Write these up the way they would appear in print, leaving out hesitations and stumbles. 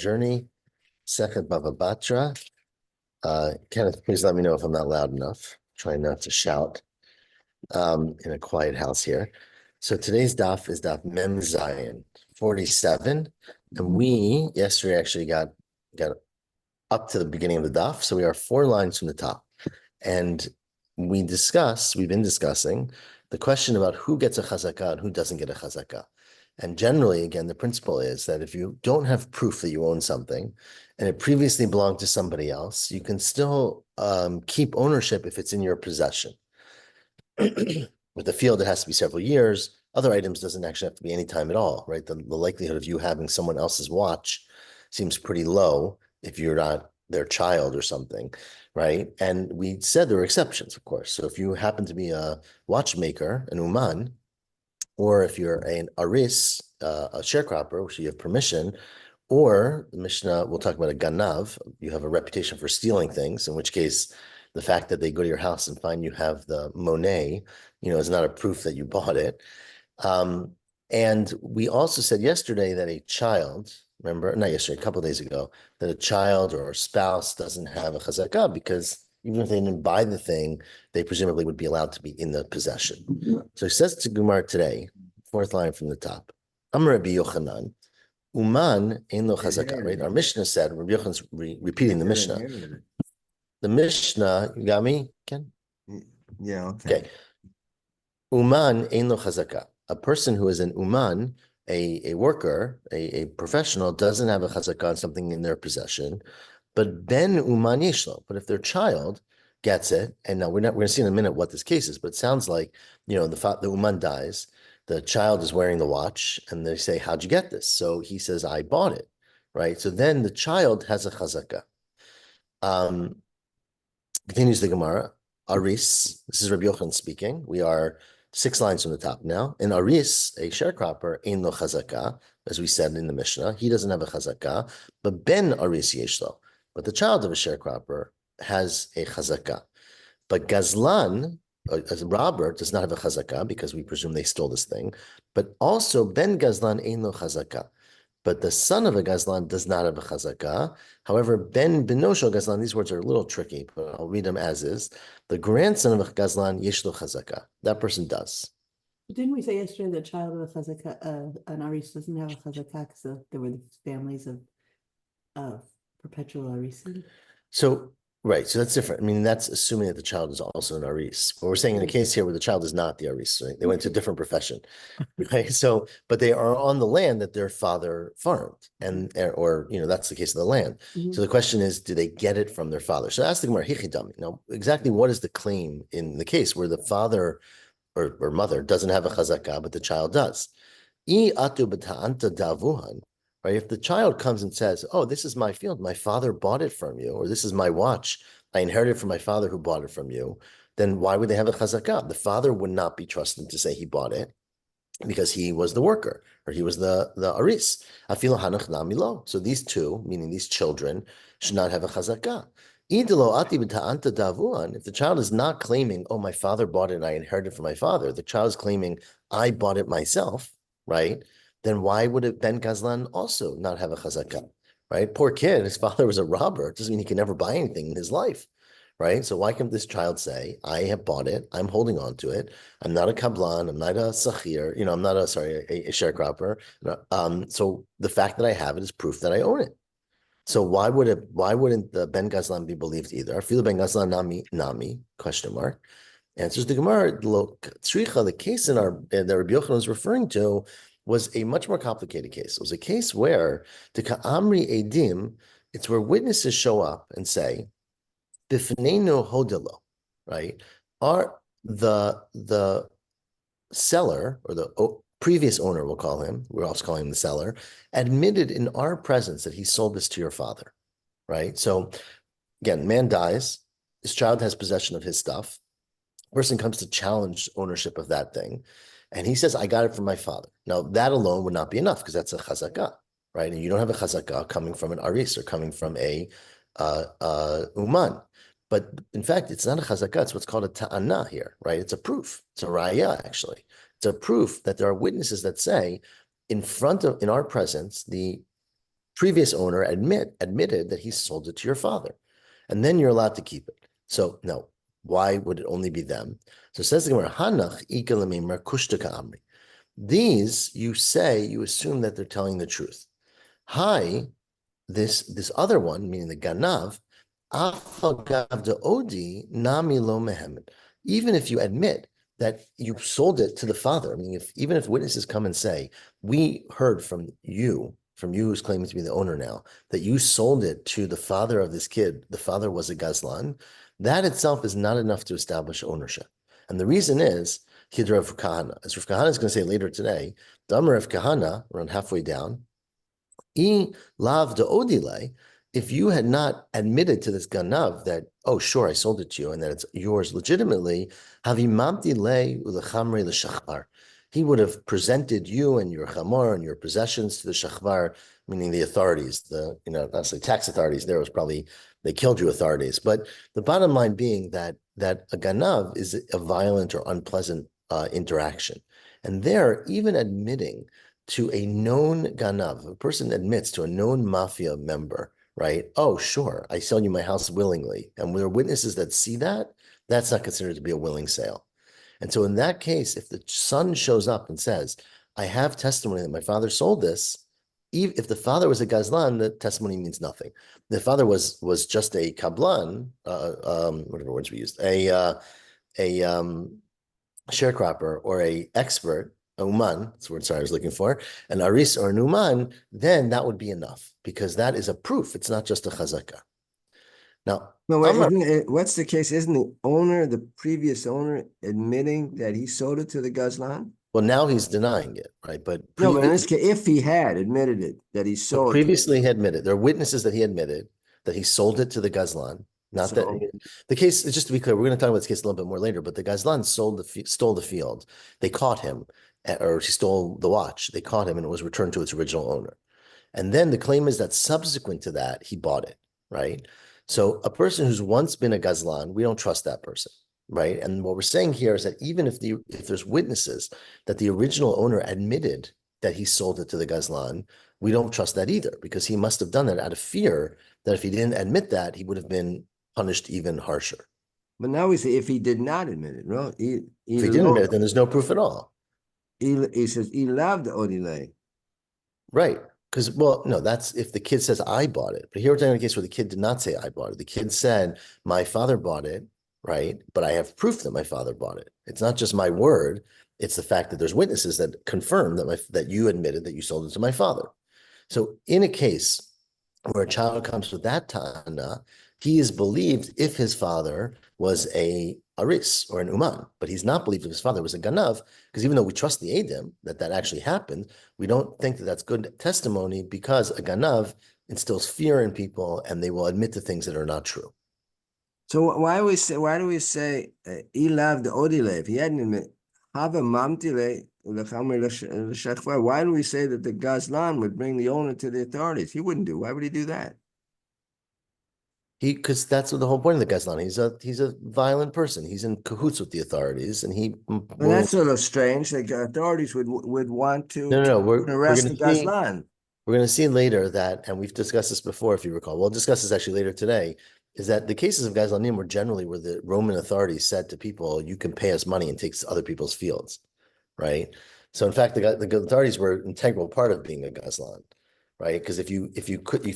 journey, second Bava Batra. Kenneth, please let me know if I'm not loud enough. Trying not to shout in a quiet house here. So today's daf is daf Mem Zayin 47. And we yesterday actually got up to the beginning of the daf. So we are 4 lines from the top. And we've been discussing the question about who gets a chazakah and who doesn't get a chazakah. And generally, again, the principle is that if you don't have proof that you own something and it previously belonged to somebody else, you can still keep ownership if it's in your possession. With the field, it has to be several years. Other items doesn't actually have to be any time at all, right? The likelihood of you having someone else's watch seems pretty low if you're not their child or something, right? And we said there were exceptions, of course. So if you happen to be a watchmaker, an uman, or if you're an aris, a sharecropper, which you have permission, or the Mishnah, we'll talk about a ganav, you have a reputation for stealing things, in which case the fact that they go to your house and find you have the monet, is not a proof that you bought it. And we also said yesterday that a child, remember, not yesterday, a couple of days ago, that a child or a spouse doesn't have a chazakah because even if they didn't buy the thing, they presumably would be allowed to be in the possession. So he says to Gemara today, 4th line from the top, Amar Rabbi Yochanan, Uman ein lo chazakah, right? Our Mishnah said, Rabbi Yochanan's repeating the Mishnah. The Mishnah, you got me, Ken? Yeah, okay. Uman ein lo chazakah. A person who is an uman, a worker, a professional, doesn't have a chazakah on something in their possession, but ben uman yeshlo. But if their child gets it, and now we're going to see in a minute what this case is, but it sounds like, the uman dies, the child is wearing the watch, and they say, how'd you get this? So he says, I bought it, right? So then the child has a chazakah. Continues the Gemara, Aris, this is Rabbi Yochanan speaking. We are 6 lines from the top now. In Aris, a sharecropper, ein lo chazakah, as we said in the Mishnah, he doesn't have a chazakah, but ben Aris yeshlo. But the child of a sharecropper has a chazakah. But Gazlan, as a robber, does not have a chazakah because we presume they stole this thing. But also ben Gazlan ein lo chazakah. But the son of a Gazlan does not have a chazakah. However, ben Benoshel Gazlan, these words are a little tricky, but I'll read them as is. The grandson of a Gazlan, yeshlo chazakah. That person does. Didn't we say yesterday that child of a chazakah, an aris doesn't have a chazakah because there were the families of perpetual arisin? So, right. So that's different. I mean, that's assuming that the child is also an aris. But we're saying in a case here where the child is not the aris, right? They went to a different profession, right? So, but they are on the land that their father farmed, and or that's the case of the land. Mm-hmm. So the question is, do they get it from their father? So ask the Gemara, hichidami. Now, exactly what is the claim in the case where the father or mother doesn't have a chazakah, but the child does? I atu b'ta'anta davuhan. Right? If the child comes and says, oh, this is my field, my father bought it from you, or this is my watch, I inherited from my father who bought it from you, then why would they have a chazakah? The father would not be trusted to say he bought it because he was the worker, or he was the aris. Afilo hanach namilo. So these two, meaning these children, should not have a chazakah. If the child is not claiming, oh, my father bought it and I inherited from my father, the child is claiming, I bought it myself, right? Then why would it Ben Gazlan also not have a chazakah, right? Poor kid, his father was a robber. It doesn't mean he can never buy anything in his life, right? So why can't this child say, I have bought it, I'm holding on to it, I'm not a kablan, I'm not a sachir, I'm not a sharecropper. So the fact that I have it is proof that I own it. So why wouldn't the Ben Gazlan be believed either? I feel Ben Gazlan nami, question mark. Answers the Gemara, look, the case that Rabbi Yochanan was referring to was a much more complicated case. It was a case where the Ka'amri Edim, it's where witnesses show up and say, Bifneinu hodelo, right? Are the seller or the previous owner, we'll call him, we're also calling him the seller, admitted in our presence that he sold this to your father, right? So again, man dies, his child has possession of his stuff, person comes to challenge ownership of that thing, and he says, I got it from my father. Now, that alone would not be enough because that's a chazakah, right? And you don't have a chazakah coming from an aris or coming from a uman. But in fact, it's not a chazakah, it's what's called a ta'ana here, right? It's a proof. It's a raya, actually. It's a proof that there are witnesses that say, in our presence, the previous owner admitted that he sold it to your father, and then you're allowed to keep it. So no, why would it only be them? So it says the Gemara, Hanach ika lemimra kushtaka amri. These you assume that they're telling the truth. Hi, this other one, meaning the ganav, afagav de odi nami lo mehemed. Even if you admit that you sold it to the father, I mean, even if witnesses come and say, we heard from you who's claiming to be the owner now, that you sold it to the father of this kid, the father was a gazlan, that itself is not enough to establish ownership. And the reason is, Hidra Rav Kahana. As Rav Kahana is going to say later today, Damar Rav Kahana, around halfway down, lav de odile, if you had not admitted to this ganav that, oh, sure, I sold it to you and that it's yours legitimately, havimamti le ulechamre l'shachvar. He would have presented you and your chamor and your possessions to the shachvar, meaning the authorities, not necessarily tax authorities. There was probably, they killed you authorities. But the bottom line being that a ganav is a violent or unpleasant interaction. And there, even admitting to a known ganav, a person admits to a known mafia member, right? Oh, sure, I sell you my house willingly. And there are witnesses that see that, that's not considered to be a willing sale. And so in that case, if the son shows up and says, I have testimony that my father sold this, if the father was a gazlan, the testimony means nothing. The father was just a kablan, whatever words we used, a sharecropper or a expert, a uman, that's the word I was looking for, an aris or an uman, then that would be enough because that is a proof. It's not just a chazakah. Now, what's the case? Isn't the previous owner, admitting that he sold it to the gazlan? Well, now he's denying it, right? But no, but in this case, if he had admitted it, that he sold it. Previously he admitted, there are witnesses that he admitted that he sold it to the gazlan. Not that the case, just to be clear, we're going to talk about this case a little bit more later, but the gazlan stole the field. They caught him, or he stole the watch. They caught him and it was returned to its original owner. And then the claim is that subsequent to that, he bought it, right? So a person who's once been a gazlan, we don't trust that person, right? And what we're saying here is that even if there's witnesses that the original owner admitted that he sold it to the gazlan, we don't trust that either because he must have done that out of fear that if he didn't admit that, he would have been punished even harsher. But now we say if he did not admit it, no, if he didn't admit it, then there's no proof at all. He says he loved the odile. Right. Because, well, no, that's if the kid says, I bought it. But here we're talking about a case where the kid did not say, I bought it. The kid said, my father bought it, right? But I have proof that my father bought it. It's not just my word. It's the fact that there's witnesses that confirm that you admitted that you sold it to my father. So in a case where a child comes with that tana, he is believed if his father was a aris or an uman, but he's not believed if his father was a ganav, because even though we trust the edim that actually happened, we don't think that that's good testimony because a ganav instills fear in people and they will admit to things that are not true. So why do we say ilav the odile? If he hadn't admitted, have a mamtile. Why do we say that the gazlan would bring the owner to the authorities? He wouldn't do. Why would he do that? Because that's the whole point of the gazlan. He's a violent person. He's in cahoots with the authorities, and he. Well, that's sort of strange. The authorities would want to arrest the gazlan. We're going to see later that, and we've discussed this before, if you recall. We'll discuss this actually later today. Is that the cases of gazlanim were generally where the Roman authorities said to people, "You can pay us money and take other people's fields," right? So, in fact, the authorities were an integral part of being a gazlan. Right, because if you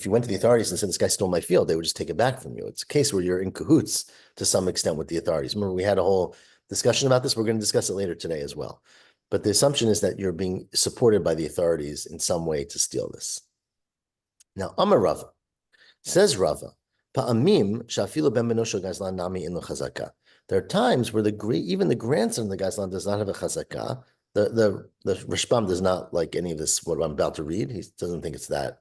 went to the authorities and said this guy stole my field, they would just take it back from you. It's a case where you're in cahoots to some extent with the authorities. Remember, we had a whole discussion about this. We're going to discuss it later today as well. But the assumption is that you're being supported by the authorities in some way to steal this. Now, Amar Rava says Rava, Pa'amim shafilu ben benosho gazlan nami in chazaka. There are times where even the grandson of the gazlan does not have a chazaka. The Rashbam does not like any of this, what I'm about to read. He doesn't think it's that.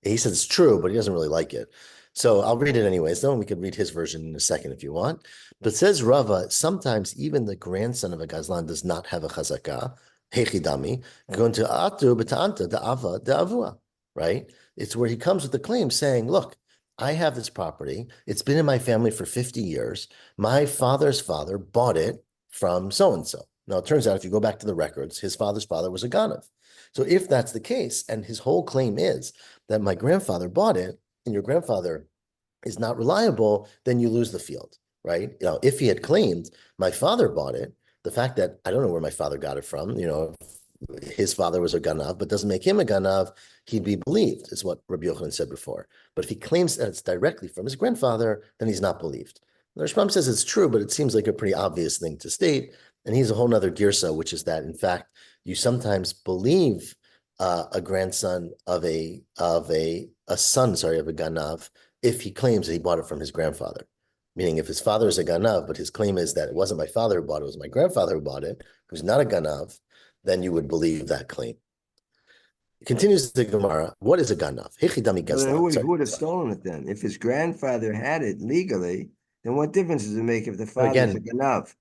He says it's true, but he doesn't really like it. So I'll read it anyways, though, and we could read his version in a second if you want. But says Rava, sometimes even the grandson of a gazlan does not have a chazakah, hechidami, going to atu b'ta'anta da'ava da'avua, right? It's where he comes with the claim saying, look, I have this property. It's been in my family for 50 years. My father's father bought it from so-and-so. Now, it turns out if you go back to the records, his father's father was a ganav. So if that's the case, and his whole claim is that my grandfather bought it, and your grandfather is not reliable, then you lose the field, right? If he had claimed my father bought it, the fact that I don't know where my father got it from, his father was a ganav, but doesn't make him a ganav, he'd be believed, is what Rabbi Yochanan said before. But if he claims that it's directly from his grandfather, then he's not believed. The Rashbam says it's true, but it seems like a pretty obvious thing to state. And he's a whole nother girsa, which is that, in fact, you sometimes believe a grandson of a son, of a ganav, if he claims that he bought it from his grandfather. Meaning if his father is a ganav, but his claim is that it wasn't my father who bought it, it was my grandfather who bought it, who's not a ganav, then you would believe that claim. It continues the Gemara. What is a ganav? Who would have stolen it then? If his grandfather had it legally, then what difference does it make if the father's a ganav?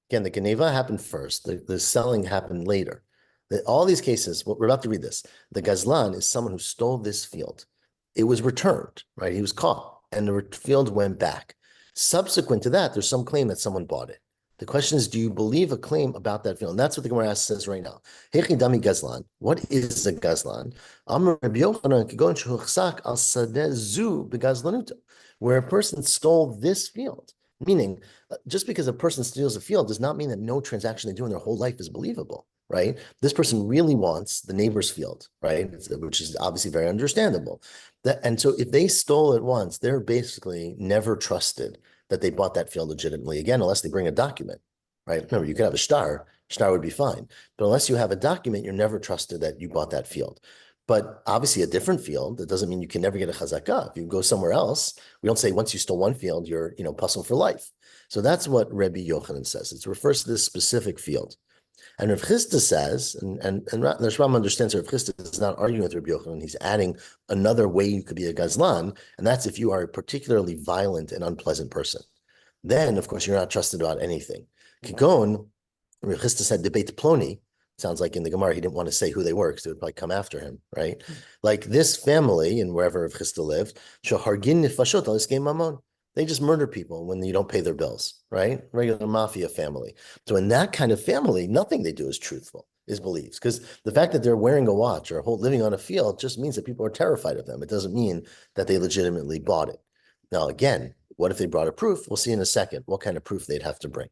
Again, the Geneva happened first. The selling happened later. All these cases, we're about to read this. The Gazlan is someone who stole this field. It was returned, right? He was caught, and the field went back. Subsequent to that, there's some claim that someone bought it. The question is, do you believe a claim about that field? And that's what the Gemara says right now. Hechi dami Gazlan. What is a Gazlan? Where a person stole this field. Meaning, just because a person steals a field does not mean that no transaction they do in their whole life is believable, right? This person really wants the neighbor's field, right? Which is obviously very understandable. And so if they stole it once, they're basically never trusted that they bought that field legitimately again, unless they bring a document, right? Remember, you could have a star would be fine. But unless you have a document, you're never trusted that you bought that field. But obviously a different field, that doesn't mean you can never get a chazakah. If you go somewhere else, we don't say once you stole one field, you're, puzzled for life. So that's what Rabbi Yochanan says. It refers to this specific field. And Rav Chisda says, and the Rashbam understands that Rav Chisda is not arguing with Rabbi Yochanan. He's adding another way you could be a gazlan, and that's if you are a particularly violent and unpleasant person. Then, of course, you're not trusted about anything. Kigon, Rav Chisda said, debate Ploni. Sounds like in the Gemara, he didn't want to say who they were because they would probably come after him, right? Like this family, and wherever Rav Chisda lived, Shahargin nifashot al iskei mamon. They just murder people when you don't pay their bills, right? Regular mafia family. So in that kind of family, nothing they do is truthful, is beliefs. Because the fact that they're wearing a watch or living on a field just means that people are terrified of them. It doesn't mean that they legitimately bought it. Now, again, what if they brought a proof? We'll see in a second what kind of proof they'd have to bring.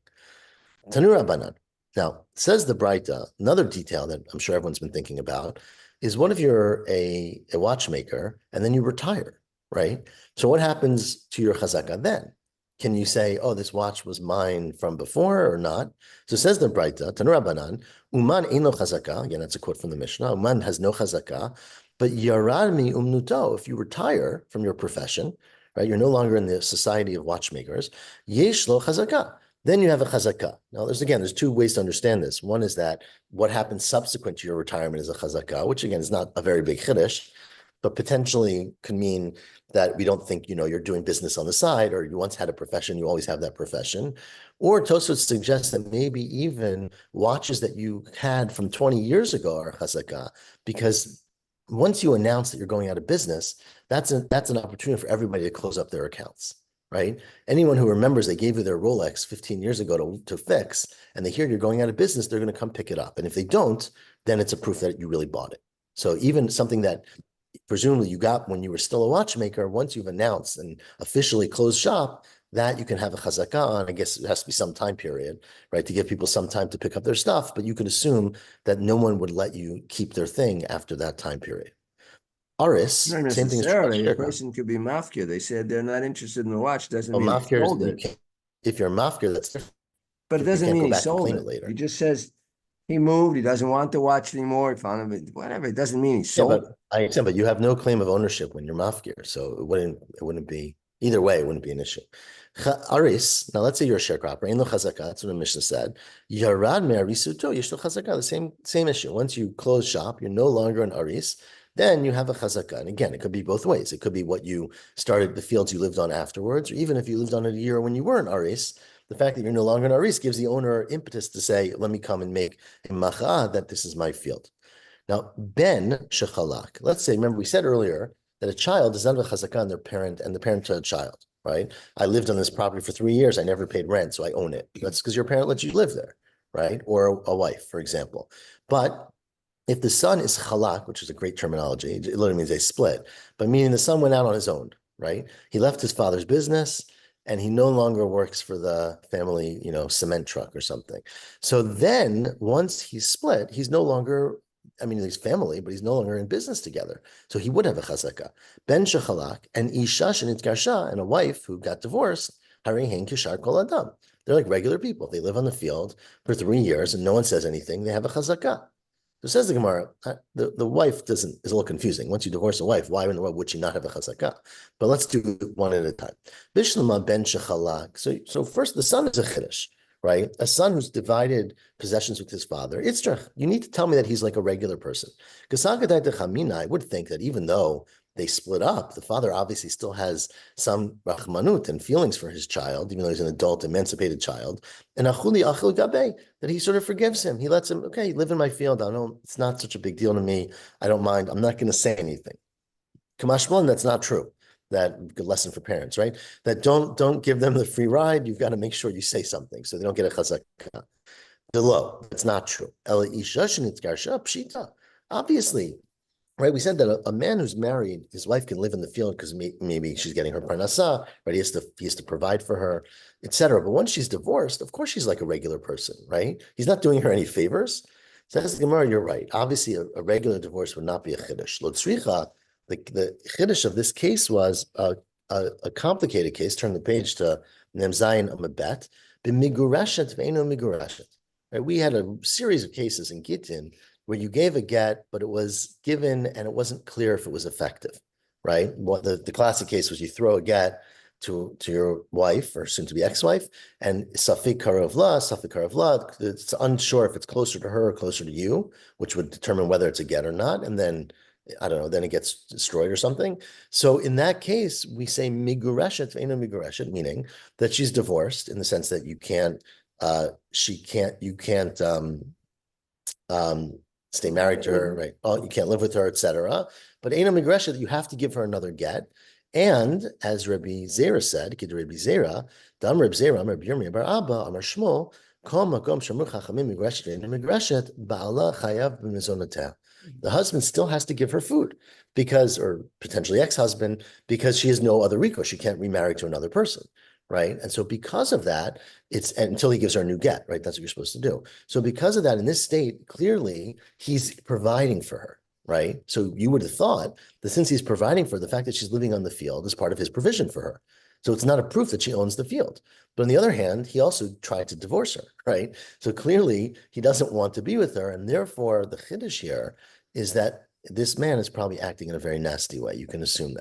Tanur Abanan. Now, says the Braita, another detail that I'm sure everyone's been thinking about is what if you're a watchmaker and then you retire, right? So what happens to your chazakah then? Can you say, oh, this watch was mine from before or not? So says the Braita, Tanur Abanan, Uman eino chazakah, again, that's a quote from the Mishnah, Uman has no chazakah, but yarad mi umnuto, if you retire from your profession, right, you're no longer in the society of watchmakers, yesh lo chazakah. Then you have a chazakah. Now, there's two ways to understand this. One is that what happens subsequent to your retirement is a chazakah, which again is not a very big chiddush, but potentially can mean that we don't think, you're doing business on the side, or you once had a profession, you always have that profession. Or Tosfos suggests that maybe even watches that you had from 20 years ago are chazakah, because once you announce that you're going out of business, that's an opportunity for everybody to close up their accounts. Right? Anyone who remembers they gave you their Rolex 15 years ago to fix, and they hear you're going out of business, they're going to come pick it up. And if they don't, then it's a proof that you really bought it. So even something that presumably you got when you were still a watchmaker, once you've announced and officially closed shop, that you can have a chazakah on. I guess it has to be some time period, right? To give people some time to pick up their stuff, but you could assume that no one would let you keep their thing after that time period. Aris, not same thing as a person could be mafia. They said they're not interested in the watch. Doesn't mean he sold it. If you're a mafia, that's different. But it doesn't mean he sold it later. He just says he moved. He doesn't want the watch anymore. He found it. Whatever. It doesn't mean he sold it. I understand, but you have no claim of ownership when you're mafia, so it wouldn't be either way. It wouldn't be an issue. Aris. Now let's say you're a sharecropper. Ain't no chazakah. That's what the Mishnah said. Yarad me'arisuto yishlo chazakah. The same issue. Once you close shop, you're no longer an aris. Then you have a chazakah. And again, it could be both ways. It could be what you started, the fields you lived on afterwards, or even if you lived on it a year when you were an aris, the fact that you're no longer an aris gives the owner impetus to say, let me come and make a macha that this is my field. Now, ben shechalak. Let's say, remember we said earlier that a child does not have a chazakah on their parent and the parent to a child, right? I lived on this property for 3 years. I never paid rent, so I own it. That's because your parent lets you live there, right? Or a wife, for example. But if the son is chalak, which is a great terminology, it literally means they split, but meaning the son went out on his own, right? He left his father's business and he no longer works for the family, cement truck or something. So then once he's split, he's no longer, he's family, but he's no longer in business together. So he would have a chazaka. Ben shechalak and isha shenitgarsha, and a wife who got divorced, harihen kishar kol adam. They're like regular people. They live on the field for 3 years and no one says anything. They have a chazaka. So says the Gemara, the wife is a little confusing. Once you divorce a wife, why in the world would she not have a chazakah? But let's do one at a time. Bishlama ben shechalak. So first, the son is a chiddush, right? A son who's divided possessions with his father. Itzrach, you need to tell me that he's like a regular person. Because I would think that even though they split up, the father obviously still has some rachmanut and feelings for his child, even though he's an adult, emancipated child. And achuli achil gabe, that he sort of forgives him. He lets him, okay, live in my field. It's not such a big deal to me. I don't mind. I'm not going to say anything. Kamashmon, that's not true. That good lesson for parents, right? That don't give them the free ride. You've got to make sure you say something so they don't get a chazakah. The low, that's not true. Obviously, right? We said that a man who's married, his wife can live in the field because maybe she's getting her parnasa, right? He has to provide for her, etc. But once she's divorced, of course she's like a regular person, right? He's not doing her any favors. Says the Gemara, you're right. Obviously, a regular divorce would not be a chiddush. Lotzricha, the chiddush of this case was a complicated case. Turn the page to Nemzayin Amabet. B'migureshet ve'eno migureshet. Right? We had a series of cases in Gittin where you gave a get, but it was given and it wasn't clear if it was effective, right? What the classic case was you throw a get to your wife or soon to be ex-wife, and safik karav la, it's unsure if it's closer to her or closer to you, which would determine whether it's a get or not. And then, I don't know, then it gets destroyed or something. So in that case, we say migureshet, ve'eno migureshet, meaning that she's divorced in the sense that you can't stay married to her, right? Oh, you can't live with her, etc. But Eina Migresha, that you have to give her another get. And as Rabbi Zera said, Kid Rabbi Zera, Dam Rabbi Zera, Rabbi Yirmiyah Bar Abba, Amar Shmuel, Kol Makom Shamur Chachamim Migreshet, Eina Migreshet, Ba'ala Chayav B'mizonateh. The husband still has to give her food because, or potentially ex-husband, because she has no other recourse. She can't remarry to another person, right? And so because of that, it's until he gives her a new get, right? That's what you're supposed to do. So because of that, in this state, clearly he's providing for her, right? So you would have thought that since he's providing for her, the fact that she's living on the field is part of his provision for her. So it's not a proof that she owns the field. But on the other hand, he also tried to divorce her, right? So clearly he doesn't want to be with her. And therefore the chiddush here is that this man is probably acting in a very nasty way. You can assume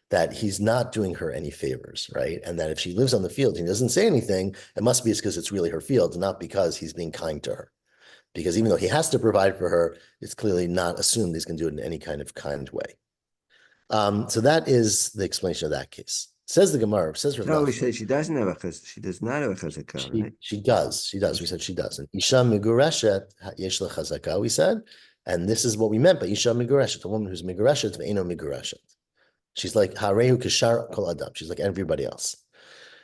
that he's not doing her any favors, right? And that if she lives on the field and he doesn't say anything, it must be because it's really her field, not because he's being kind to her. Because even though he has to provide for her, it's clearly not assumed he's going to do it in any kind of kind way. So that is the explanation of that case. Says the Gemara, says Rav No, we Nachman. said she doesn't have a chaz. She does not have a chazakah, right? She does. We said she does. And Isha Migureshet yesh la chazaka, we said. And this is what we meant by Isha Migureshet, a woman who's Migureshet, ve'eno Migureshet. She's like Harehu Kishar Kol Adam. She's like everybody else.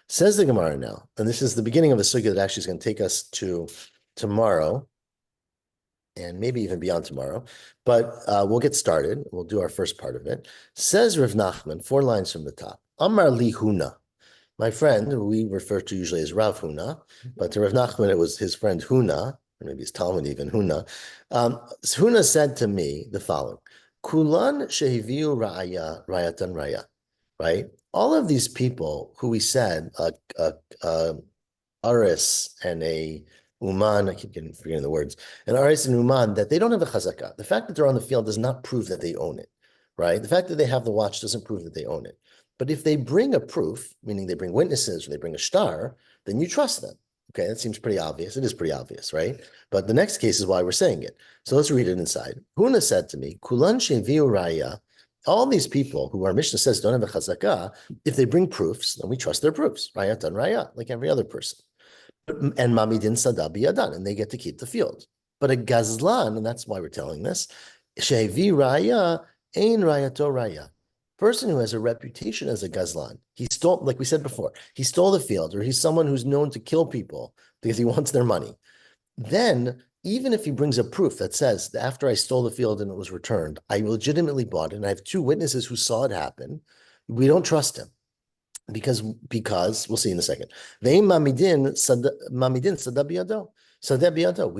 Says the Gemara now, and this is the beginning of the sugya that actually is going to take us to tomorrow, and maybe even beyond tomorrow. But we'll get started. We'll do our first part of it. Says Rav Nachman, 4 lines from the top. Amar li Huna, my friend, who we refer to usually as Rav Huna, but to Rav Nachman it was his friend Huna, or maybe his Talmud even Huna. Huna said to me the following. Kulan shehiviu rayatan raya, right? All of these people who we said, Aris and a Uman, I keep forgetting the words, an Aris and Uman, that they don't have a chazakah. The fact that they're on the field does not prove that they own it, right? The fact that they have the watch doesn't prove that they own it. But if they bring a proof, meaning they bring witnesses or they bring a star, then you trust them. Okay, that seems pretty obvious. It is pretty obvious, right? But the next case is why we're saying it. So let's read it inside. Huna said to me, Kulan sheviu raya, all these people who our Mishnah says don't have a chazakah, if they bring proofs, then we trust their proofs. Rayatan raya, like every other person. And mamidin sada biyadan, and they get to keep the field. But a gazlan, and that's why we're telling this, shevi raya, ein rayato raya. Person who has a reputation as a gazlan, he stole, like we said before, he stole the field, or he's someone who's known to kill people because he wants their money. Then even if he brings a proof that says that after I stole the field and it was returned, I legitimately bought it, and I have two witnesses who saw it happen, we don't trust him. Because we'll see in a second. We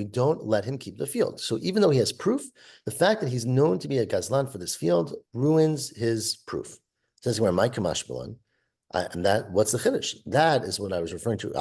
don't let him keep the field. So even though he has proof, the fact that he's known to be a gazlan for this field ruins his proof. It says where my kamash belan, and that what's the chiddush? That is what I was referring to.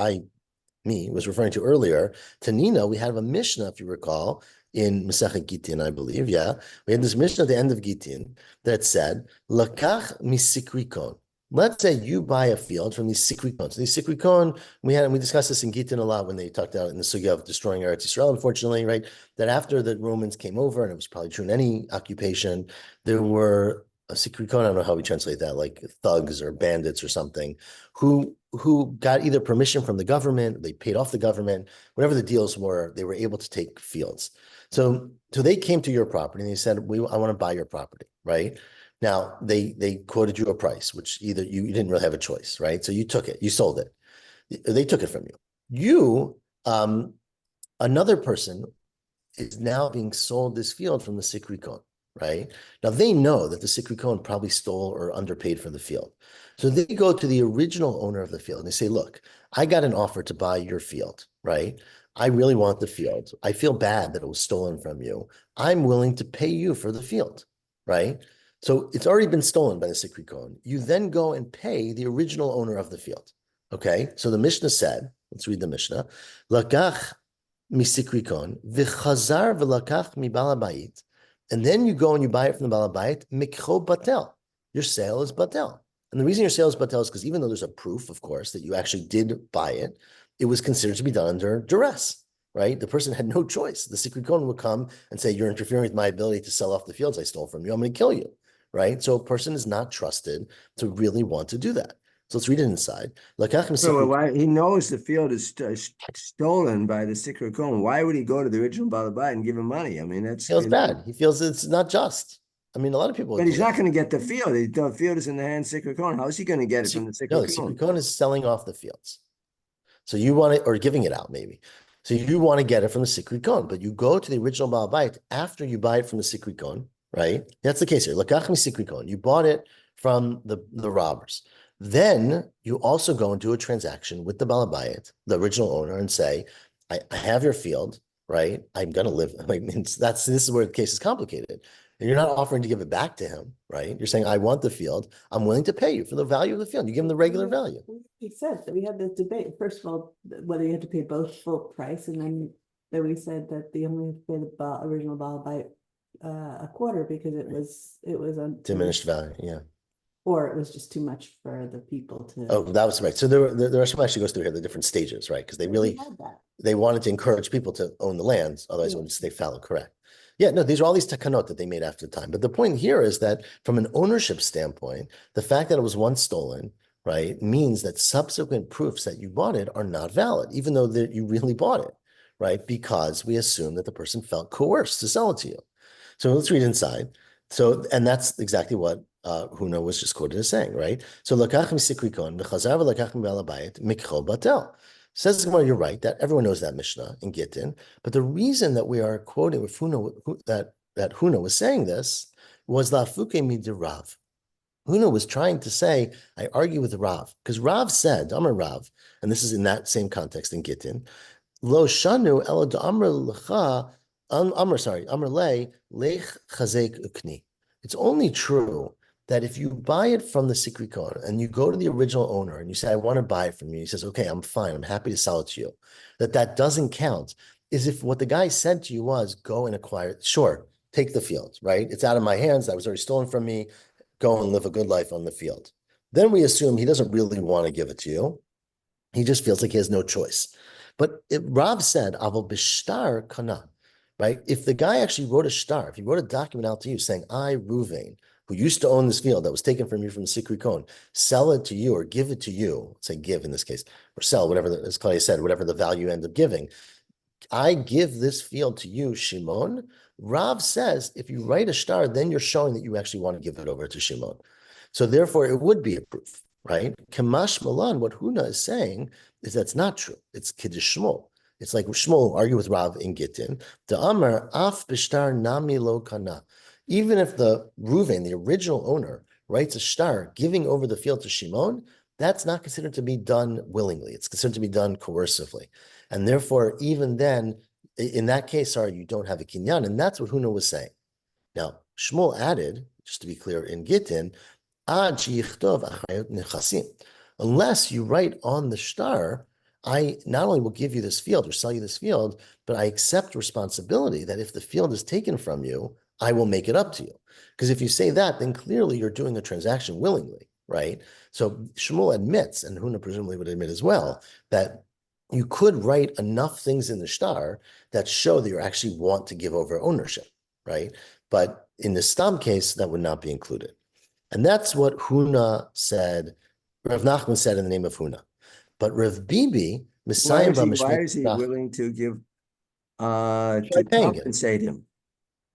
Was referring to earlier. Tanina, we have a Mishnah, if you recall, in Masechet Gitin, I believe. Yeah, we had this Mishnah at the end of Gitin that said, "Lakach misikrikon." Let's say you buy a field from these sikrikon. So these sikrikon, we discussed this in Gitin a lot when they talked about in the sugya of destroying Eretz Yisrael. Unfortunately, right, that after the Romans came over, and it was probably true in any occupation, there were a sikrikon. I don't know how we translate that, like thugs or bandits or something, who got either permission from the government, they paid off the government, whatever the deals were, they were able to take fields. So they came to your property and they said, I want to buy your property, right? Now, they quoted you a price, which either you didn't really have a choice, right? So you took it, you sold it. They took it from you. Another person is now being sold this field from the Sikrikon, right? Now, they know that the Sikrikon probably stole or underpaid for the field. So they go to the original owner of the field and they say, look, I got an offer to buy your field, right? I really want the field. I feel bad that it was stolen from you. I'm willing to pay you for the field, right? So it's already been stolen by the Sikrikon. You then go and pay the original owner of the field, okay? So the Mishnah said, let's read the Mishnah, Lakach misikrikon v'chazar v'lakach mibal habayit, and then you go and you buy it from the bal habayit, mikcho batel. Your sale is batel. And the reason your sale is batel is because even though there's a proof, of course, that you actually did buy it, it was considered to be done under duress, right? The person had no choice. The sikrikon would come and say, you're interfering with my ability to sell off the fields I stole from you. I'm going to kill you, right? So a person is not trusted to really want to do that. So let's read it inside. So why he knows the field is stolen by the sikrikon? Why would he go to the original Balabai and give him money? I mean, that's feels bad. He feels it's not just. I mean, a lot of people. But he's not going to get the field. The field is in the hands of sikrikon. How is he going to get it from the sikrikon? No, the sikrikon is selling off the fields. So you want it, or giving it out maybe. So you want to get it from the sikrikon, but you go to the original Baal Bait after you buy it from the sikrikon, right? That's the case here. Lakach mi sikrikon. You bought it from the robbers. Then you also go and do a transaction with the Baal Bayit, the original owner, and say, I have your field, right? I'm going to live. I mean, this is where the case is complicated. And you're not offering to give it back to him, right? You're saying, I want the field. I'm willing to pay you for the value of the field. You give him the regular value. He said that we had this debate. First of all, whether you had to pay both full price, and then we said that the only had to pay the original Baal by a quarter because it was a Diminished value, yeah. Or it was just too much for the people to. Oh, that was right. So the rest actually goes through here, the different stages, right? Because they wanted to encourage people to own the lands, otherwise it would stay fallow, correct. Yeah, no, these are all these takanot that they made after the time. But the point here is that from an ownership standpoint, the fact that it was once stolen, right, means that subsequent proofs that you bought it are not valid, even though that you really bought it, right? Because we assume that the person felt coerced to sell it to you. So let's read inside. So, and that's exactly what Huna was just quoted as saying, right? So, lakach misikrikon, v'chazar v'lakach m'bal habayit, mikcho batel. Says the Gemara, you're right, that everyone knows that Mishnah in Gittin, but the reason that we are quoting with Huna, that Huna was saying this was lafuke midirav. Huna was trying to say, I argue with Rav, because Rav said, Amar Rav, and this is in that same context in Gittin, lo shanu elo d'amr lecha, Amr lei lech chazek ukni. It's only true that if you buy it from the sikrikon and you go to the original owner and you say, I want to buy it from you, he says, okay, I'm fine, I'm happy to sell it to you. That doesn't count. Is if what the guy said to you was, go and acquire it. Sure, take the field, right? It's out of my hands. That was already stolen from me. Go and live a good life on the field. Then we assume he doesn't really want to give it to you. He just feels like he has no choice. But Rav said, Aval bishtar kana, right? If the guy actually wrote a shtar, if he wrote a document out to you saying, I, Ruvain, who used to own this field that was taken from you from the sikrikon, sell it to you or give it to you, say give in this case, or sell, whatever, as Claudia said, whatever the value end up giving. I give this field to you, Shimon. Rav says, if you write a shtar, then you're showing that you actually want to give it over to Shimon. So therefore, it would be a proof, right? Kamash Malan, what Huna is saying is that's not true. It's Kiddush Shmuel. It's like Shmuel argue with Rav in Gittin. The Amar af b'shtar nami lo kana. Even if the Reuven, the original owner, writes a shtar giving over the field to Shimon, that's not considered to be done willingly. It's considered to be done coercively. And therefore, even then, in that case, sorry, you don't have a kinyan. And that's what Huna was saying. Now, Shmuel added, just to be clear, in Gittin, unless you write on the shtar, I not only will give you this field or sell you this field, but I accept responsibility that if the field is taken from you, I will make it up to you. Because if you say that, then clearly you're doing a transaction willingly, right? So Shmuel admits, and Huna presumably would admit as well, that you could write enough things in the shtar that show that you actually want to give over ownership, right? But in the Stam case, that would not be included. And that's what Huna said, Rav Nachman said in the name of Huna. But Rav Bibi, Why is he willing to give to compensate him?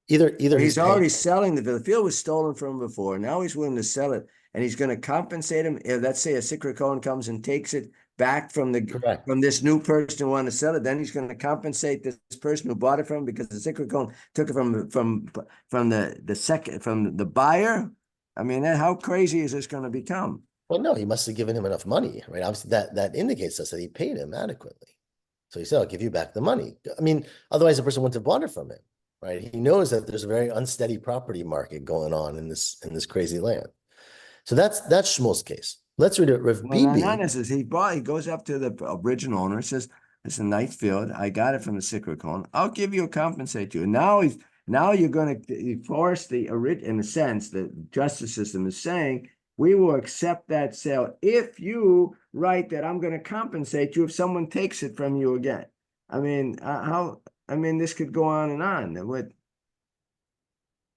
Either he's already selling the field was stolen from him before. Now he's willing to sell it, and he's going to compensate him. Let's say a Sikra Cohen comes and takes it back from this new person who wanted to sell it. Then he's going to compensate this person who bought it from him because the Sikra Cohen took it from the buyer. I mean, how crazy is this going to become? Well, no, he must have given him enough money, right? Obviously, that indicates us that he paid him adequately. So he said, "I'll give you back the money." I mean, otherwise the person wouldn't have bought it from him. Right, he knows that there's a very unsteady property market going on in this crazy land. So that's Shmuel's case. Let's read it. Rav Bibi. He goes up to the original owner, says, "It's a nice field. I got it from the Sikra Cohen. I'll give you compensate you." And now you're going to force in a sense, the justice system is saying, we will accept that sale if you write that I'm going to compensate you if someone takes it from you again. I mean, this could go on and on.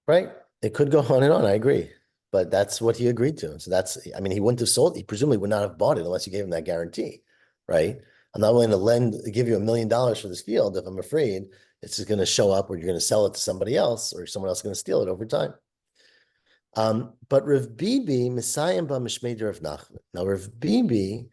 Right. It could go on and on. I agree. But that's what he agreed to. So he wouldn't have sold. He presumably would not have bought it unless you gave him that guarantee. Right. I'm not willing to give you $1 million for this field if I'm afraid it's just going to show up or you're going to sell it to somebody else or someone else is going to steal it over time. But Rav Bibi, Messiah B'Mishmei Rav Nachman. Now, Rav Bibi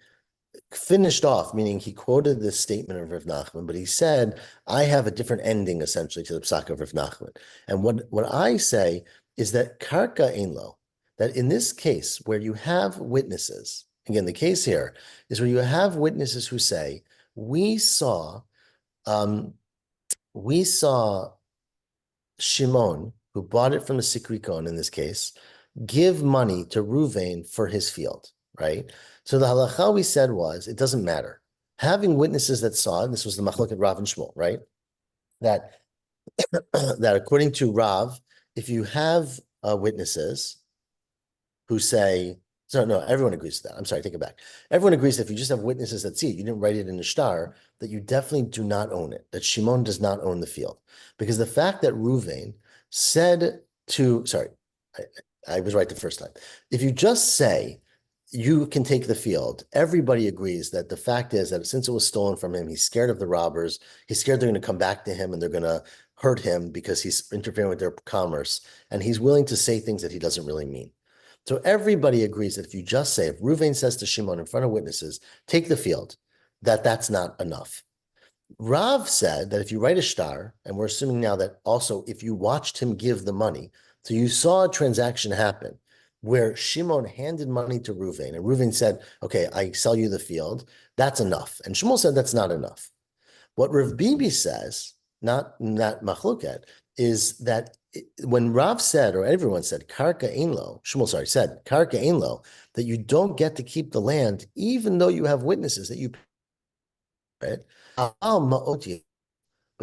finished off, meaning he quoted this statement of Rav Nachman, but he said, I have a different ending essentially to the psak of Rav Nachman. And what I say is that karka einlo, that in this case where you have witnesses, again, the case here is where you have witnesses who say, we saw Shimon, who bought it from the Sikri Kohen in this case, give money to Ruvain for his field, right? So the halacha we said was, it doesn't matter. Having witnesses that saw it, this was the machlok at Rav and Shmuel, right? That according to Rav, if you have witnesses who say, so no, everyone agrees to that. I'm sorry, take it back. Everyone agrees that if you just have witnesses that see it, you didn't write it in the shtar, that you definitely do not own it, that Shimon does not own the field. Because the fact that Ruvain said to, sorry, I was right the first time. If you just say, you can take the field, everybody agrees that the fact is that since it was stolen from him, he's scared of the robbers, he's scared they're going to come back to him and they're going to hurt him because he's interfering with their commerce, and he's willing to say things that he doesn't really mean. So everybody agrees that if you just say, if Ruvain says to Shimon in front of witnesses, take the field, that's not enough. Rav said that if you write a shtar, and we're assuming now that also if you watched him give the money, so you saw a transaction happen where Shimon handed money to Ruvain, and Ruvain said, okay, I sell you the field, that's enough. And Shmuel said that's not enough. What Rav Bibi says, not in that machloket, is that when Rav said, or everyone said, karka einlo, Shmuel, sorry, said, karka einlo, that you don't get to keep the land, even though you have witnesses that you right? But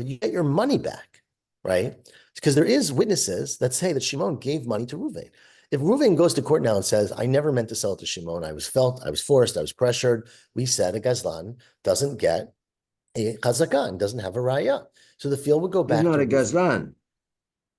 you get your money back, right? Because there is witnesses that say that Shimon gave money to Ruvain. If Ruvain goes to court now and says, I never meant to sell it to Shimon, I was forced, I was pressured, we said a gazlan doesn't get a chazakah and doesn't have a raya. So the field would go back. He's not a gazlan.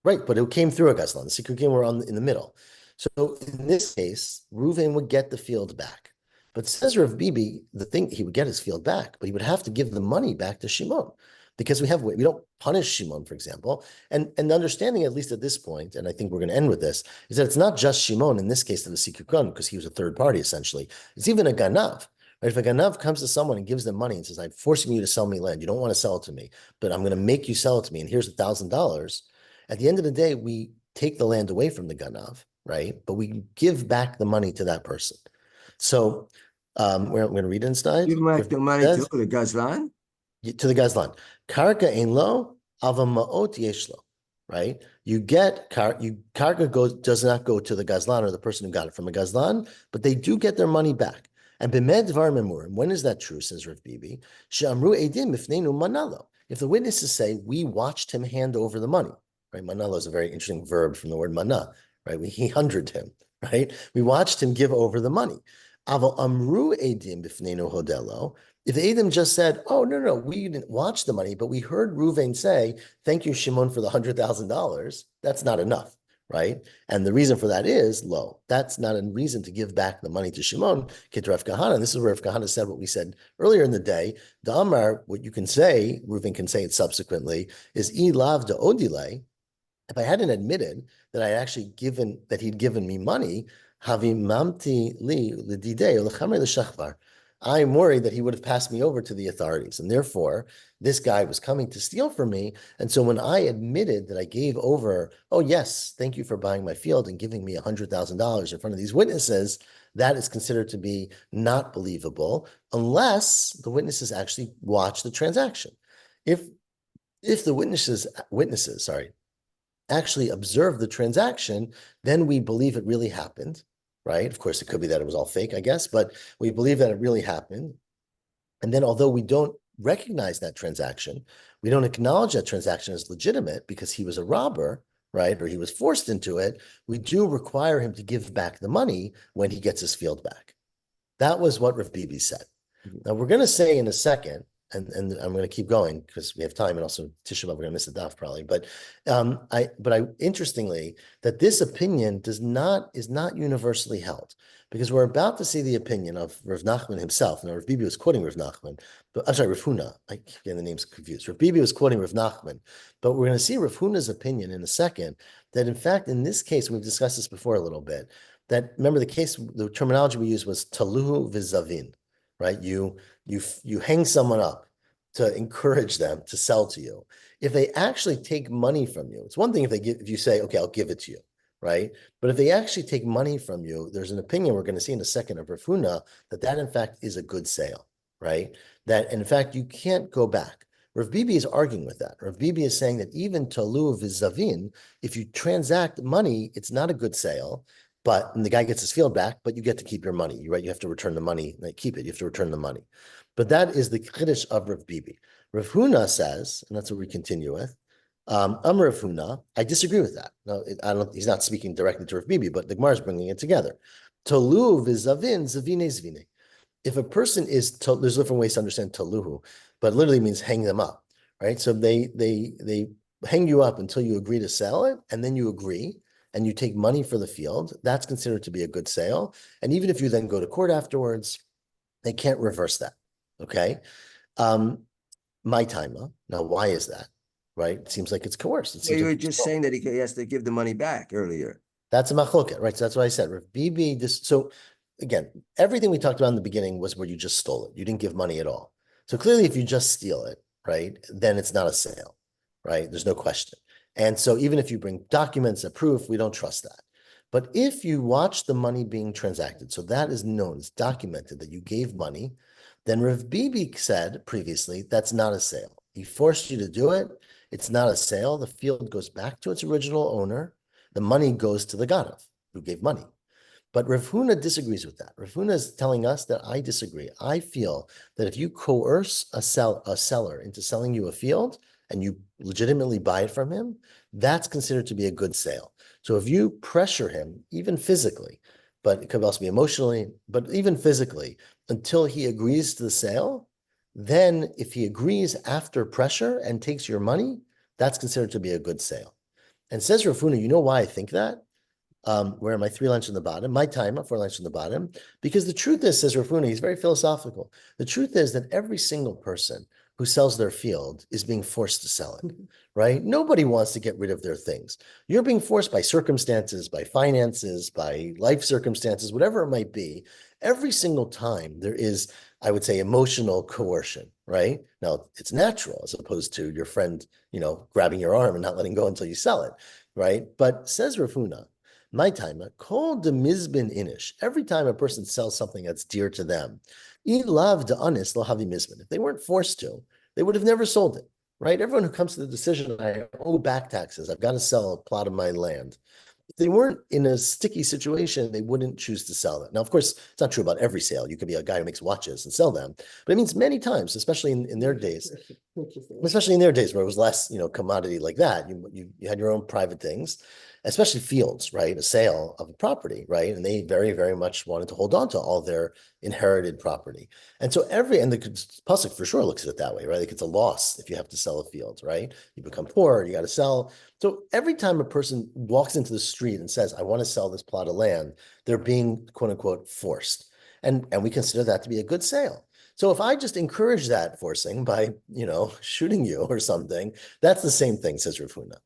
Right, but it came through a gazlan. The secret came in the middle. So in this case, Ruvain would get the field back. But says Rav Bibi, he would get his field back, but he would have to give the money back to Shimon because we don't punish Shimon, for example. And the understanding, at least at this point, and I think we're going to end with this, is that it's not just Shimon in this case of the secret gun because he was a third party essentially. It's even a ganav. Right? If a ganav comes to someone and gives them money and says, I'm forcing you to sell me land, you don't want to sell it to me, but I'm going to make you sell it to me, and here's $1,000. At the end of the day, we take the land away from the ganav, right? But we give back the money to that person. So we're going to read it inside. Give back the money to the Gazlan? To the Gazlan. Karka ein lo, ava ma'ot yesh lo. Right? You get karka does not go to the Gazlan or the person who got it from a Gazlan, but they do get their money back. And b'med dvar memurim, when is that true, says Rav Bibi? She'amru edim ifneinu manalo. If the witnesses say, we watched him hand over the money, right? Manalo is a very interesting verb from the word mana, right? He hundreded him, right? We watched him give over the money. Aval amru edim b'fneinu hodelo. If the Edom just said, oh, no, we didn't watch the money, but we heard Reuven say, thank you, Shimon, for the $100,000, that's not enough, right? And the reason for that is low. That's not a reason to give back the money to Shimon, Kit Rav Kahana. This is where Rav Kahana said what we said earlier in the day. The Amar, what you can say, Reuven can say it subsequently, is I lav de odile. If I hadn't admitted that that he'd given me money, havi mamti li lididei lechamre l'shachvar. I'm worried that he would have passed me over to the authorities. And therefore, this guy was coming to steal from me. And so when I admitted that I gave over, oh, yes, thank you for buying my field and giving me $100,000 in front of these witnesses, that is considered to be not believable unless the witnesses actually watch the transaction. If the witnesses, actually observe the transaction, then we believe it really happened. Right? Of course, it could be that it was all fake, I guess, but we believe that it really happened. And then although we don't recognize that transaction, we don't acknowledge that transaction as legitimate because he was a robber, right? Or he was forced into it, we do require him to give back the money when he gets his field back. That was what Rav Bibi said. Now we're going to say in a second, and I'm going to keep going because we have time, and also Tisha B'Av, we're going to miss the daf probably. But interestingly, that this opinion is not universally held, because we're about to see the opinion of Rav Nachman himself. Now Rav Bibi was quoting Rav Nachman, but I'm sorry, Rav Huna. I keep getting the names confused. Rav Bibi was quoting Rav Nachman, but we're going to see Rav Huna's opinion in a second. That in fact, in this case, we've discussed this before a little bit. That remember the terminology we used was taluhu v'zavin, right? You hang someone up to encourage them to sell to you. If they actually take money from you, it's one thing if you say, okay, I'll give it to you, right? But if they actually take money from you, there's an opinion we're going to see in a second of Rav Huna that in fact is a good sale, right? That in fact you can't go back. Rav Bibi is arguing with that. Rav Bibi is saying that even talu v'zavin, if you transact money, it's not a good sale. And the guy gets his field back, but you get to keep your money, right? You have to return the money, keep it. You have to return the money. But that is the chiddush of Rav Bibi. Rav Huna says, and that's what we continue with. Rav Huna, I disagree with that. No, he's not speaking directly to Rav Bibi, but the Gemara is bringing it together. Tolu v'zavin zavine zvine. If a person is, there's different ways to understand taluhu, but it literally means hang them up, right? So they hang you up until you agree to sell it, and then you agree, and you take money for the field. That's considered to be a good sale. And even if you then go to court afterwards, they can't reverse that. Okay. My timer. Now, why is that? Right? It seems like it's coerced. You were just saying that he has to give the money back earlier. That's a machloket, right? So that's what I said. Rav Bibi, so again, everything we talked about in the beginning was where you just stole it. You didn't give money at all. So clearly, if you just steal it, right, then it's not a sale, right? There's no question. And so even if you bring documents and proof, we don't trust that. But if you watch the money being transacted, so that is known, it's documented that you gave money, then Rav Bibi said previously, that's not a sale. He forced you to do it. It's not a sale. The field goes back to its original owner. The money goes to the Ganav who gave money. But Rav Huna disagrees with that. Rav Huna is telling us that I disagree. I feel that if you coerce a seller into selling you a field and you legitimately buy it from him, that's considered to be a good sale. So if you pressure him, even physically, but it could also be emotionally, but even physically, until he agrees to the sale, then if he agrees after pressure and takes your money, that's considered to be a good sale. And says Rav Huna, you know why I think that? Where are my 3 lines on the bottom? My time, 4 lines on the bottom. Because the truth is, says Rav Huna, he's very philosophical. The truth is that every single person who sells their field is being forced to sell it, right? Nobody wants to get rid of their things. You're being forced by circumstances, by finances, by life circumstances, whatever it might be. Every single time there is, I would say, emotional coercion, right? Now, it's natural as opposed to your friend, grabbing your arm and not letting go until you sell it, right? But says Rav Huna, my time, called the mizbin inish. Every time a person sells something that's dear to them, love the honest havi mizbin. If they weren't forced to, they would have never sold it, right? Everyone who comes to the decision, I owe back taxes, I've got to sell a plot of my land. If they weren't in a sticky situation, they wouldn't choose to sell it. Now, of course, it's not true about every sale. You could be a guy who makes watches and sell them, but it means many times, especially in their days, especially in their days where it was less, commodity like that. You had your own private things, especially fields, right? A sale of a property, right? And they very, very much wanted to hold on to all their inherited property. And so and the pasuk for sure looks at it that way, right? Like it's a loss if you have to sell a field, right? You become poor, you got to sell. So every time a person walks into the street and says, I want to sell this plot of land, they're being quote unquote forced. And we consider that to be a good sale. So if I just encourage that forcing by, shooting you or something, that's the same thing, says Rav Huna.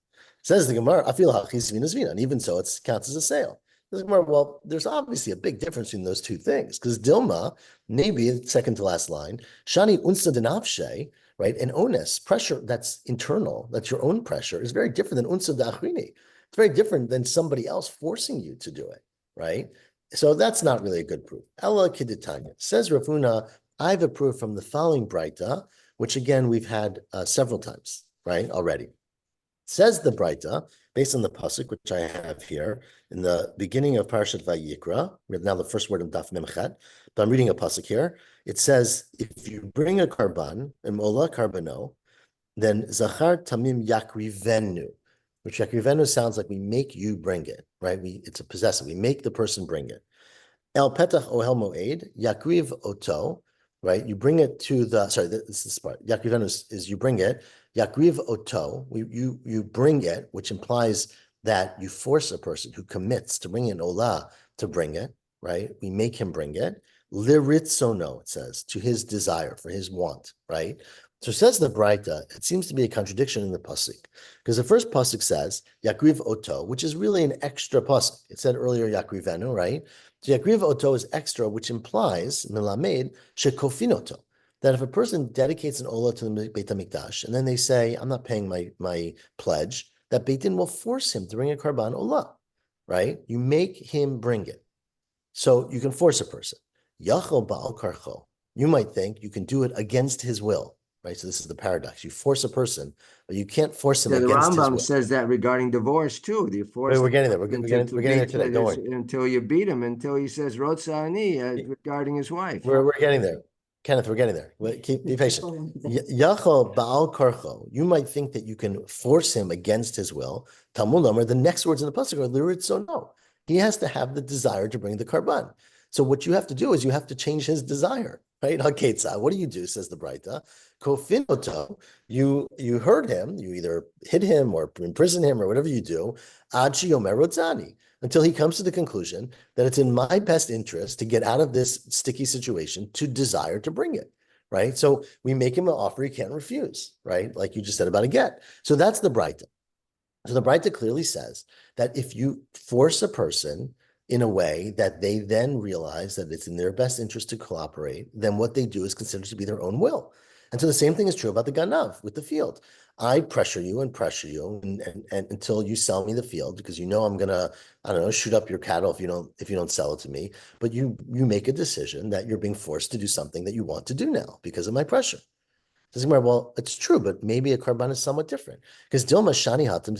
Says the Gemara, I feel and even so, it counts as a sale. Says the Gemara, well, there's obviously a big difference between those two things because Dilma, maybe second to last line, Shani unsta denavshe, right? And onus, pressure that's internal, that's your own pressure, is very different than unsta da'achrini. It's very different than somebody else forcing you to do it, right? So that's not really a good proof. Ella Kiditanya says Rav Huna, I've approved from the following Braita, which again we've had several times, right, already. Says the Braita, based on the pasuk which I have here in the beginning of Parashat Vayikra, now the first word of Daf Memchet, but I'm reading a pasuk here. It says, if you bring a karban, mola karbano, then zachar tamim yakrivenu, which yakrivenu sounds like we make you bring it, right? It's a possessive. We make the person bring it. El petach ohel moed yakriv oto, right? You bring it to this is this part. Yakrivenu is you bring it. Yakriv oto, you bring it, which implies that you force a person who commits to bring an olah to bring it, right? We make him bring it. Liritzono, it says, to his desire, for his want, right? So says the Braita, it seems to be a contradiction in the pasuk, because the first pasuk says Yakriv Oto, which is really an extra pasuk. It said earlier Yakrivenu, right? So Yakriv Oto is extra, which implies Milamed Shekofinoto, that if a person dedicates an olah to the Beit HaMikdash, and then they say, I'm not paying my pledge, that Beit Din will force him to bring a karban olah, right? You make him bring it. So you can force a person. Yachol ba'al karcho. You might think you can do it against his will, right? So this is the paradox. You force a person, but you can't force him against his will. The Rambam says that regarding divorce too. You force. Wait, we're getting there. We're getting there today. Don't worry. Until you beat him, until he says Rotza ani regarding his wife. We're getting there. Kenneth, we're getting there. Be patient. Yachol ba'al karcho. You might think that you can force him against his will. Talmud Amar, the next words in the pasuk are liritzo no. He has to have the desire to bring the karban. So what you have to do is you have to change his desire, right? Haketza. What do you do? Says the Braita. Kofinoto. You hurt him. You either hit him or imprison him or whatever you do. Ad sheyomer rotzani, until he comes to the conclusion that it's in my best interest to get out of this sticky situation, to desire to bring it, right? So we make him an offer he can't refuse, right? Like you just said about a get. So that's the Braita. So the Braita clearly says that if you force a person in a way that they then realize that it's in their best interest to cooperate, then what they do is considered to be their own will. And so the same thing is true about the ganav with the field. I pressure you and until you sell me the field, because I'm gonna, shoot up your cattle if you don't sell it to me. But you make a decision that you're being forced to do something that you want to do now because of my pressure. Well, it's true, but maybe a karban is somewhat different because Dilma Shani Hatim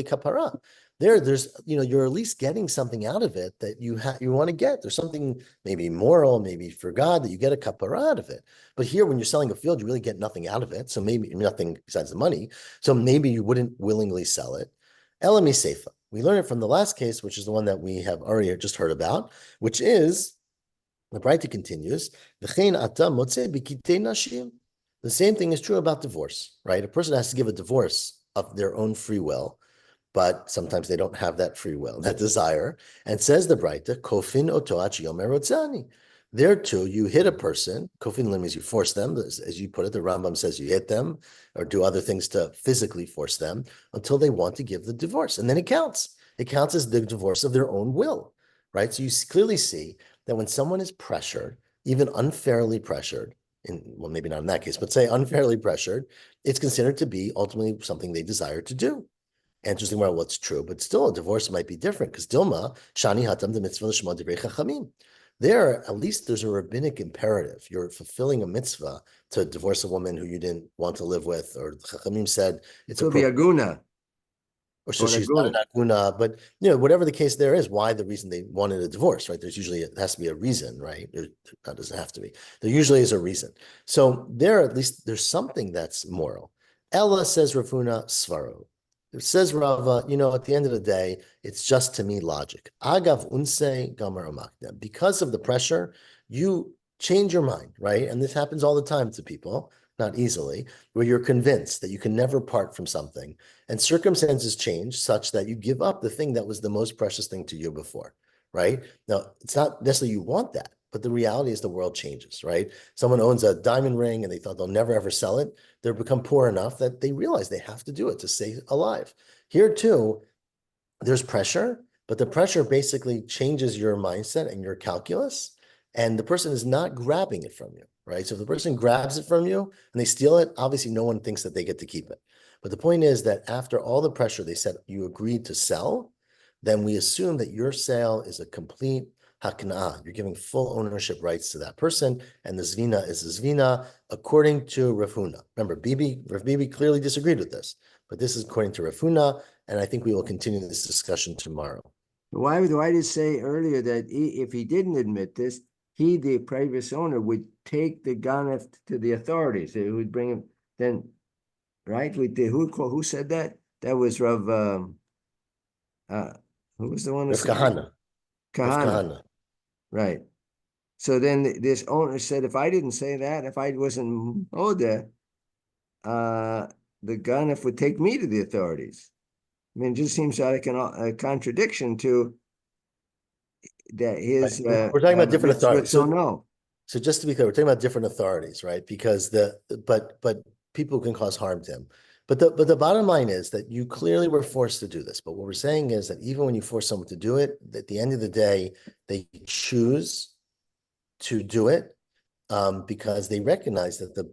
Kapara. There's you're at least getting something out of it that you want to get. There's something maybe moral, maybe for God, that you get a kapara out of it. But here, when you're selling a field, you really get nothing out of it. So maybe nothing besides the money. So maybe you wouldn't willingly sell it. Elami Seifa. We learn it from the last case, which is the one that we have already just heard about, which is the Braita continues. The same thing is true about divorce, right? A person has to give a divorce of their own free will, but sometimes they don't have that free will, that desire. And says the Braita, Kofin otoach yomer rotzani. There too, you hit a person. Kofin lim means you force them, as you put it. The Rambam says you hit them or do other things to physically force them until they want to give the divorce, and then it counts. It counts as the divorce of their own will, right? So you clearly see that when someone is pressured, even unfairly pressured, well, maybe not in that case, but say unfairly pressured, it's considered to be ultimately something they desire to do. Interesting about what's true, but still a divorce might be different because Dilma, Shani Hatam, the mitzvah L'shma Divrei Chachamim. There, at least there's a rabbinic imperative. You're fulfilling a mitzvah to divorce a woman who you didn't want to live with, or Chachamim said it's Could be appropriate. aguna. Or so Or she's not aguna. an aguna, but whatever the case there is, why the reason they wanted a divorce, right? There's usually, it has to be a reason, right? That doesn't have to be. There usually is a reason. So there, at least there's something that's moral. Ella says Rafuna Svaro. It says Rava, at the end of the day, it's just to me logic. Agav unse gamar amakna. Because of the pressure, you change your mind, right? And this happens all the time to people, not easily, where you're convinced that you can never part from something. And circumstances change such that you give up the thing that was the most precious thing to you before, right? Now, it's not necessarily you want that, but the reality is the world changes, right? Someone owns a diamond ring and they thought they'll never ever sell it. They've become poor enough that they realize they have to do it to stay alive. Here too, there's pressure, but the pressure basically changes your mindset and your calculus, and the person is not grabbing it from you, right? So if the person grabs it from you and they steal it, obviously no one thinks that they get to keep it. But the point is that after all the pressure they said you agreed to sell, then we assume that your sale is a complete hakna'ah. You're giving full ownership rights to that person, and the zvina is a zvina according to Rav Huna. Remember, Rav Bibi clearly disagreed with this, but this is according to Rav Huna, and I think we will continue this discussion tomorrow. Why did you say earlier that if he didn't admit this, he, the previous owner, would take the ganef to the authorities? It would bring him then, right? Who said that? That was Rav. Who was the one that Rav said Kahana. Rav Kahana, Kahana. right? So then this owner said, if I didn't say that, if I wasn't Oda, the ganef would take me to the authorities. I mean, it just seems like a contradiction to that his We're talking about different authorities. so no. So just to be clear, we're talking about different authorities, right? Because but people can cause harm to him. But the bottom line is that you clearly were forced to do this. But what we're saying is that even when you force someone to do it, at the end of the day, they choose to do it because they recognize that the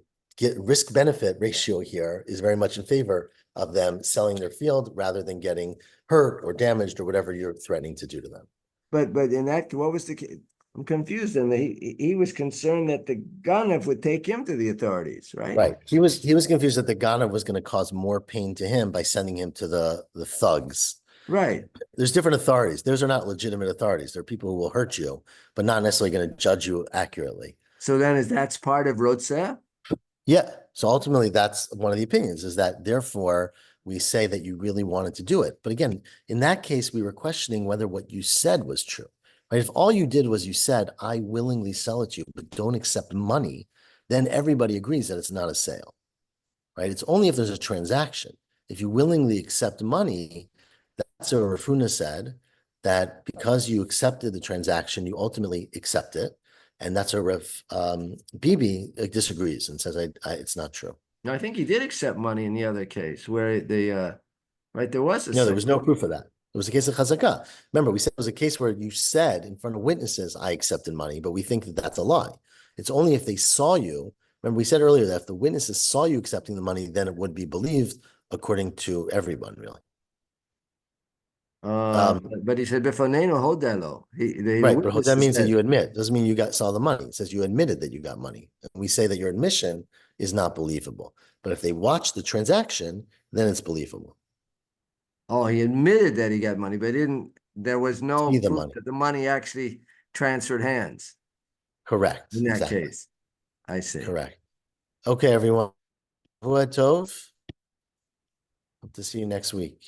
risk benefit ratio here is very much in favor of them selling their field rather than getting hurt or damaged or whatever you're threatening to do to them. But in that, what was the? I'm confused. And he was concerned that the ganef would take him to the authorities, right? Right. He was confused that the Ghana was going to cause more pain to him by sending him to the thugs. Right. There's different authorities. Those are not legitimate authorities. They're people who will hurt you, but not necessarily going to judge you accurately. So then that's part of Rotzeh? Yeah. So ultimately, that's one of the opinions is that therefore we say that you really wanted to do it. But again, in that case, we were questioning whether what you said was true. Right? If all you did was you said, I willingly sell it to you, but don't accept money, then everybody agrees that it's not a sale. Right? It's only if there's a transaction. If you willingly accept money, that's what Rafuna said, that because you accepted the transaction, you ultimately accept it. And that's where Bibi disagrees and says, it's not true. No, I think he did accept money in the other case where right, there was a There was no proof of that. It was a case of chazakah. Remember, we said it was a case where you said in front of witnesses, I accepted money, but we think that that's a lie. It's only if they saw you. Remember, we said earlier that if the witnesses saw you accepting the money, then it would be believed according to everyone, really. But he said Befoneno hodelo. Right, but that means that you admit. Doesn't mean you saw the money. It says you admitted that you got money. And we say that your admission is not believable. But if they watch the transaction, then it's believable. Oh, he admitted that he got money, but there was no See the proof money. that the money actually transferred hands. Correct. In that Exactly. case. I see. Correct. Okay, everyone. Tov. Hope to see you next week.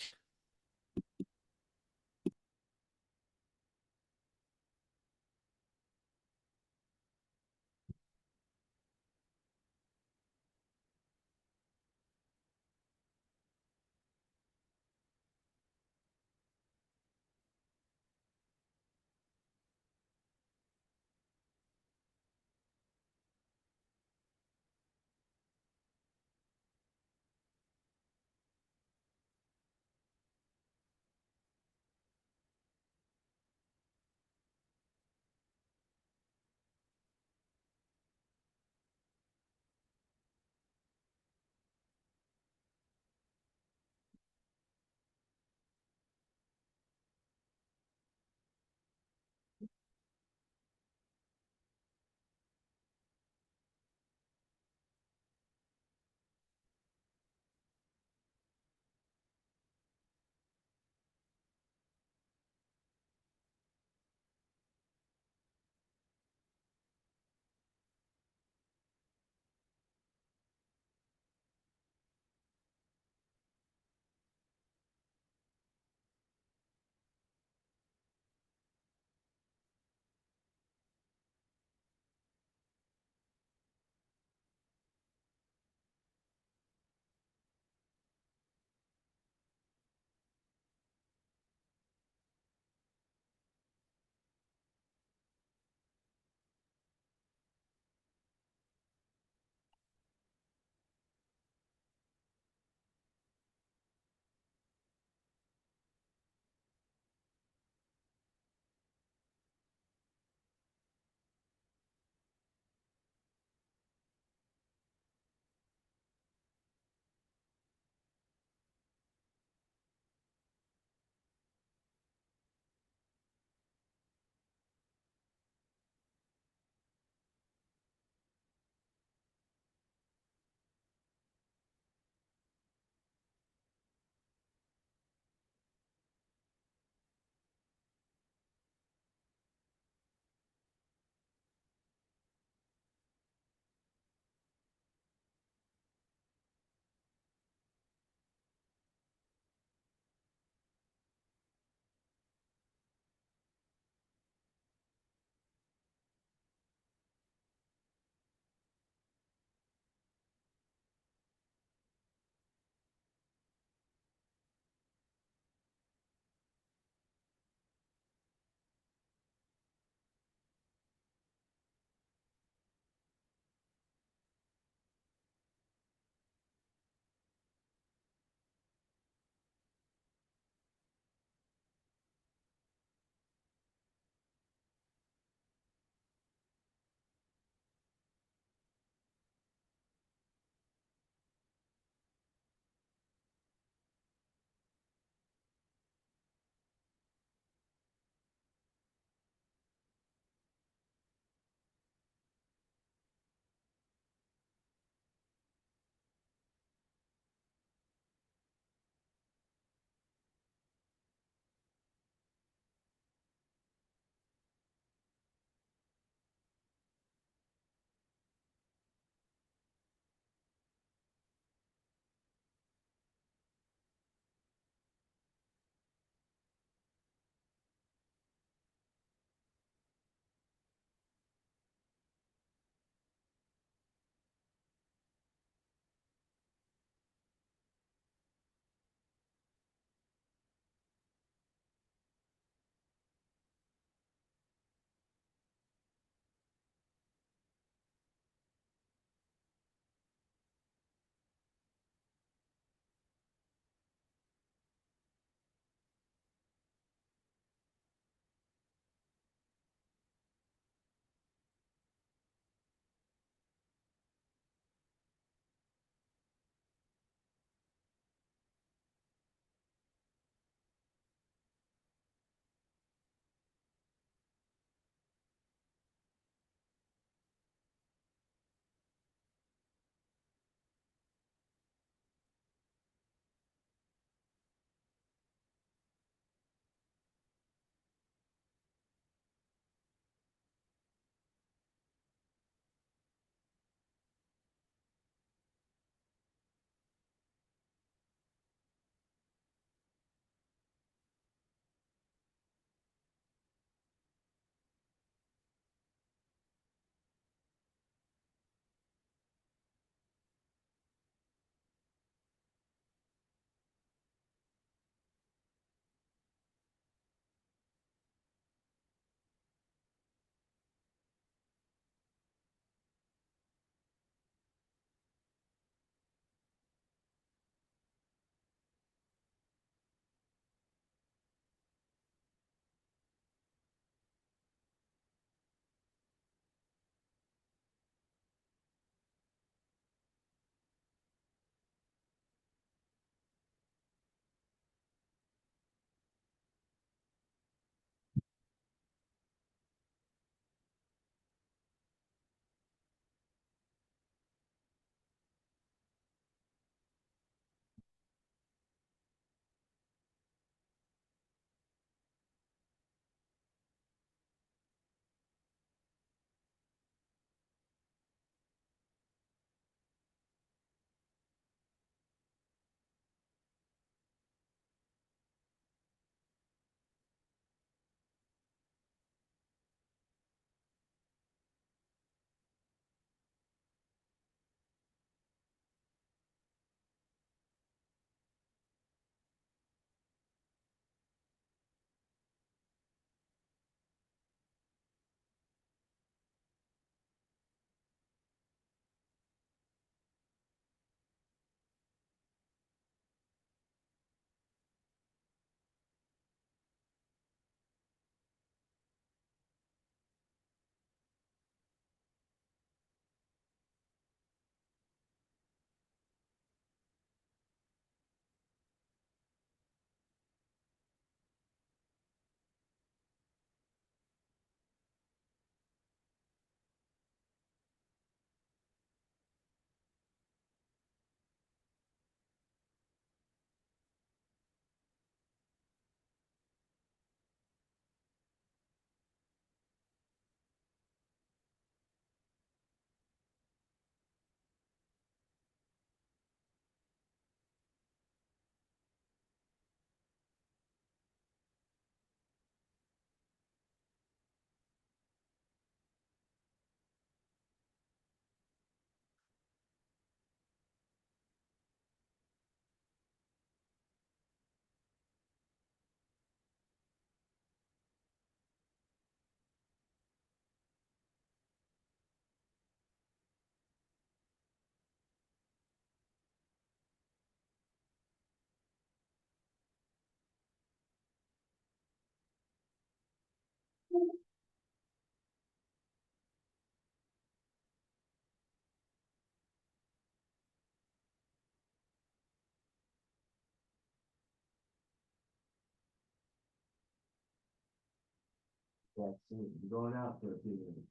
That's soon. I'm going out for a few minutes.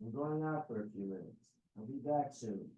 I'm going out for a few minutes. I'll be back soon.